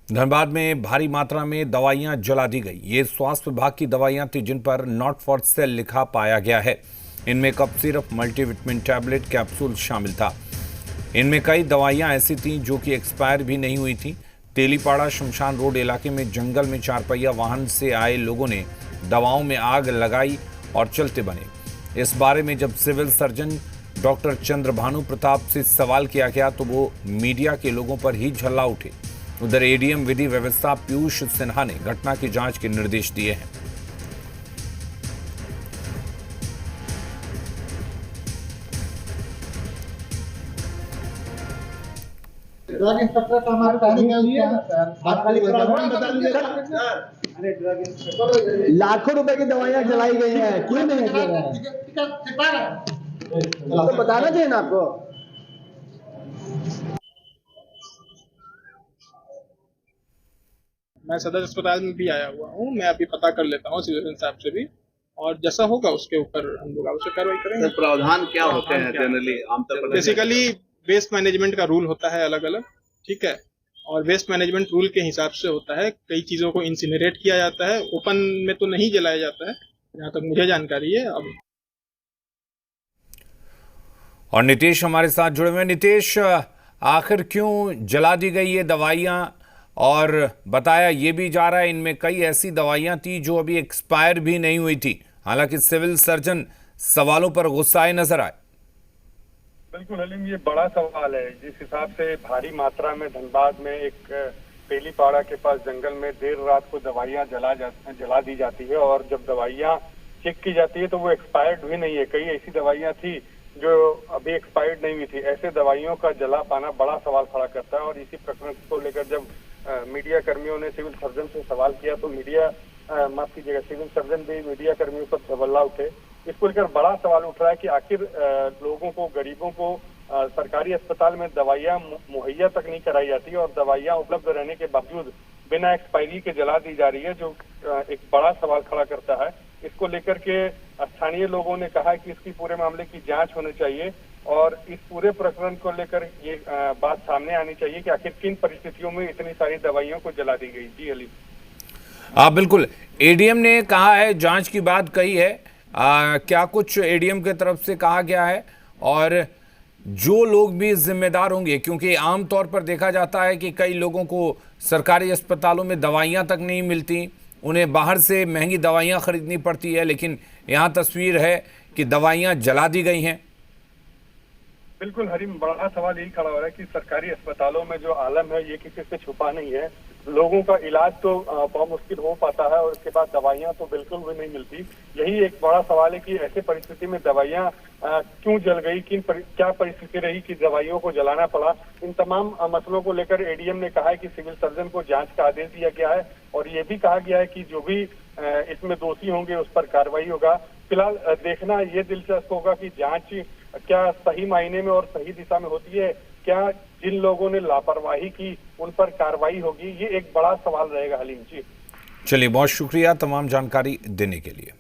धनबाद में भारी मात्रा में दवाइयां जला दी गई। ये स्वास्थ्य विभाग की दवाइयां थी जिन पर नॉट फॉर सेल लिखा पाया गया है। इनमें cough syrup, multivitamin tablet, capsule शामिल था। इनमें कई दवाइयां ऐसी थीं जो कि एक्सपायर भी नहीं हुई थी। तेलीपाड़ा शमशान रोड इलाके में जंगल में 4 पहिया वाहन से आए लोगों ने दवाओं में आग लगाई और चलते बने। इस बारे में जब civil surgeon doctor Chandrabhanu Pratap से सवाल किया गया तो वो मीडिया के लोगों पर ही झल्ला उठे। उधर एडीएम विधि व्यवस्था पीयूष सिन्हा ने घटना की जांच के निर्देश दिए हैं। ड्रग इंस्पेक्टर का हमारे लाखों रुपए की दवाइयां जलाई गई हैं, क्यों नहीं किया गया? तो बताना चाहिए ना आपको। मैं सदर अस्पताल में भी आया हुआ हूँ। मैं अभी पता कर लेता हूँ सिविल साहब से भी, और जैसा होगा उसके ऊपर हम लोग आवश्यक कार्रवाई करेंगे। तो प्रावधान क्या होते हैं जनरली आमतौर पर? बेसिकली वेस्ट मैनेजमेंट का रूल होता है अलग अलग, ठीक है, और वेस्ट मैनेजमेंट रूल के हिसाब से होता है। कई चीजों को इंसिनरेट किया जाता है, ओपन में तो नहीं जलाया जाता है जहाँ तक मुझे जानकारी है। अब और नितेश हमारे साथ जुड़े हुए। नितेश, आखिर क्यों जला दी गई ये दवाइयां? और बताया ये भी जा रहा है इनमें कई ऐसी दवाइयां थी जो अभी एक्सपायर भी नहीं हुई थी। हालांकि सिविल सर्जन सवालों पर गुस्साए नजर आए। बिल्कुल हलीम, ये बड़ा सवाल है। जिस हिसाब से भारी मात्रा में धनबाद में एक तेलीपाड़ा के पास जंगल में देर रात को दवाइयां जला दी जाती है, और जब दवाइयां चेक की जाती है तो वो एक्सपायर्ड भी नहीं है। कई ऐसी दवाइयां थी जो अभी एक्सपायर्ड नहीं हुई थी। ऐसे दवाइयों का जला पाना बड़ा सवाल खड़ा करता है। और इसी प्रकरण को लेकर जब मीडिया कर्मियों ने सिविल सर्जन से सवाल किया तो सिविल सर्जन भी मीडिया कर्मियों पर झबल्ला उठे। इसको लेकर बड़ा सवाल उठ रहा है कि आखिर लोगों को, गरीबों को सरकारी अस्पताल में दवाइयां मुहैया तक नहीं कराई जाती और दवाइयां उपलब्ध रहने के बावजूद बिना एक्सपायरी के जला दी जा रही है, जो एक बड़ा सवाल खड़ा करता है। इसको लेकर के स्थानीय लोगों ने कहा है कि इसकी पूरे मामले की जांच होनी चाहिए और इस पूरे प्रकरण को लेकर ये बात सामने आनी चाहिए कि आखिर किन परिस्थितियों में इतनी सारी दवाइयों को जला दी गई। जी अली। बिल्कुल, एडीएम ने कहा है, जांच की बात कही है। क्या कुछ एडीएम की तरफ से कहा गया है? और जो लोग भी जिम्मेदार होंगे, क्योंकि आमतौर पर देखा जाता है कि कई लोगों को सरकारी अस्पतालों में दवाइयां तक नहीं मिलती, उन्हें बाहर से महंगी दवाइयां खरीदनी पड़ती है, लेकिन यहाँ तस्वीर है कि दवाइयां जला दी गई हैं। बिल्कुल हरीम, बड़ा सवाल यही खड़ा हो रहा है कि सरकारी अस्पतालों में जो आलम है ये किसी से छुपा नहीं है। लोगों का इलाज तो बहुत मुश्किल हो पाता है और उसके बाद दवाइयां तो बिल्कुल भी नहीं मिलती। यही एक बड़ा सवाल है कि ऐसे परिस्थिति में दवाइयां क्यों जल गई, क्या परिस्थिति रही कि दवाइयों को जलाना पड़ा। इन तमाम मसलों को लेकर एडीएम ने कहा है कि सिविल सर्जन को जांच का आदेश दिया गया है और ये भी कहा गया है कि जो भी इसमें दोषी होंगे उस पर कार्रवाई होगा। फिलहाल देखना ये दिलचस्प होगा कि जांच क्या सही मायने में और सही दिशा में होती है, क्या जिन लोगों ने लापरवाही की उन पर कार्रवाई होगी। ये एक बड़ा सवाल रहेगा हलीम जी। चलिए, बहुत शुक्रिया तमाम जानकारी देने के लिए।